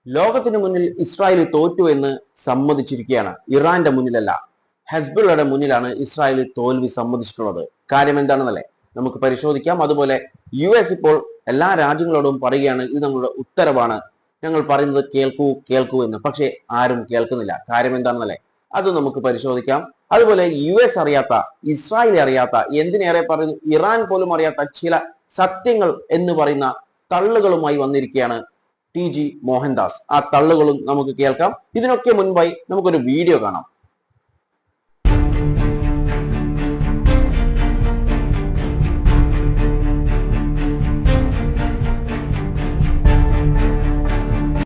ലോകത്തിന് മുന്നിൽ ഇസ്രായേൽ തോറ്റു എന്ന് സമ്മതിച്ചിരിക്കുകയാണ്. ഇറാന്റെ മുന്നിലല്ല, ഹെസ്ബുള്ളയുടെ മുന്നിലാണ് ഇസ്രായേൽ തോൽവി സമ്മതിച്ചിട്ടുള്ളത്. കാര്യം എന്താണെന്നല്ലേ നമുക്ക് പരിശോധിക്കാം. അതുപോലെ US ഇപ്പോൾ എല്ലാ രാജ്യങ്ങളോടും പറയുകയാണ്, ഇത് നമ്മുടെ ഉത്തരവാണ്, ഞങ്ങൾ പറയുന്നത് കേൾക്കൂ കേൾക്കൂ എന്ന്. പക്ഷേ ആരും കേൾക്കുന്നില്ല. കാര്യം എന്താണെന്നല്ലേ അത് നമുക്ക് പരിശോധിക്കാം. അതുപോലെ US അറിയാത്ത, ഇസ്രായേൽ അറിയാത്ത, എന്തിനേറെ പറയുന്നു ഇറാൻ പോലും അറിയാത്ത ചില സത്യങ്ങൾ എന്ന് പറയുന്ന തള്ളുകളുമായി വന്നിരിക്കുകയാണ് TG മോഹൻദാസ്. ആ തള്ളുകളും നമുക്ക് കേൾക്കാം. ഇതിനൊക്കെ മുൻപായി നമുക്കൊരു വീഡിയോ കാണാം.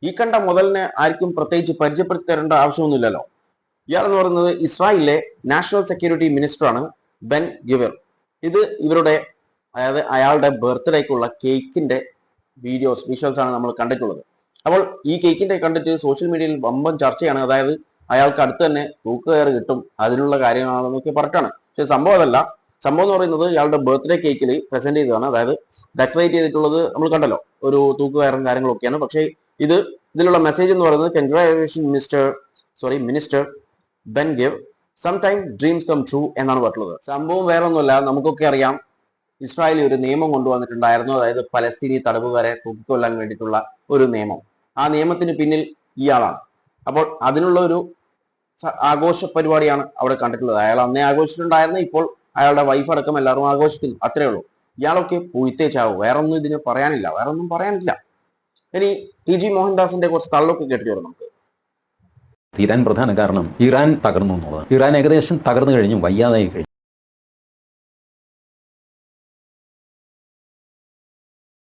ഈ കണ്ട മുതലിനെ ആർക്കും പ്രത്യേകിച്ച് പരിചയപ്പെടുത്തി തരേണ്ട ആവശ്യമൊന്നുമില്ലല്ലോ. ഇയാളെന്ന് പറയുന്നത് ഇസ്രായേലിലെ നാഷണൽ സെക്യൂരിറ്റി മിനിസ്റ്ററാണ് ബെൻ ഗിവർ. ഇത് ഇവരുടെ, അതായത് അയാളുടെ ബർത്ത്ഡേക്കുള്ള കേക്കിന്റെ വിഷ്വൽസ് ആണ് നമ്മൾ കണ്ടിട്ടുള്ളത്. അപ്പോൾ ഈ കേക്കിന്റെ കണ്ടിട്ട് സോഷ്യൽ മീഡിയയിൽ വമ്പൻ ചർച്ചയാണ്. അതായത് അയാൾക്ക് അടുത്ത് തന്നെ തൂക്കുകയറ് കിട്ടും, അതിനുള്ള കാര്യങ്ങളാണെന്നൊക്കെ പറഞ്ഞിട്ടാണ്. പക്ഷെ സംഭവം അതല്ല. സംഭവം എന്ന് പറയുന്നത് ഇയാളുടെ ബർത്ത്ഡേ കേക്കിൽ പ്രസന്റ് ചെയ്തതാണ്. അതായത് ഡെക്കറേറ്റ് ചെയ്തിട്ടുള്ളത് നമ്മൾ കണ്ടല്ലോ, ഒരു തൂക്കുകയറും കാര്യങ്ങളൊക്കെയാണ്. പക്ഷേ ഇതിലുള്ള മെസ്സേജ് എന്ന് പറയുന്നത് congratulation minister Ben Gvir, sometime dreams come true എന്നാണ് പറഞ്ഞിട്ടുള്ളത്. സംഭവം വേറെ ഒന്നുമല്ല, നമുക്കൊക്കെ അറിയാം, ഇസ്രായേലിൽ ഒരു നിയമം കൊണ്ടുവന്നിട്ടുണ്ടായിരുന്നു. അതായത് പലസ്തീനി തടവുകാരെ തൂക്കിക്കൊല്ലാൻ വേണ്ടിയിട്ടുള്ള ഒരു നിയമം. ആ നിയമത്തിന് പിന്നിൽ ഇയാളാണ്. അപ്പോൾ അതിനുള്ള ഒരു ആഘോഷ പരിപാടിയാണ് അവിടെ കണ്ടിട്ടുള്ളത്. അയാൾ അന്നേ ആഘോഷിച്ചിട്ടുണ്ടായിരുന്നു, ഇപ്പോൾ അയാളുടെ വൈഫ് അടക്കം എല്ലാവരും ആഘോഷിക്കുന്നു. അത്രേ ഉള്ളൂ. ഇയാളൊക്കെ പൂഴ്ത്തേച്ചാവും, വേറൊന്നും ഇതിന് പറയാനില്ല, വേറൊന്നും പറയാനില്ല. ഇനി TG മോഹൻദാസിന്റെ കുറച്ച് തള്ളൊക്കെ കേട്ടിട്ട് വരും നമുക്ക്. തീരാൻ പ്രധാന കാരണം ഇറാൻ തകർന്നു എന്നുള്ളത്. ഇറാൻ ഏകദേശം തകർന്നു കഴിഞ്ഞു, വയ്യാതായി കഴിഞ്ഞു.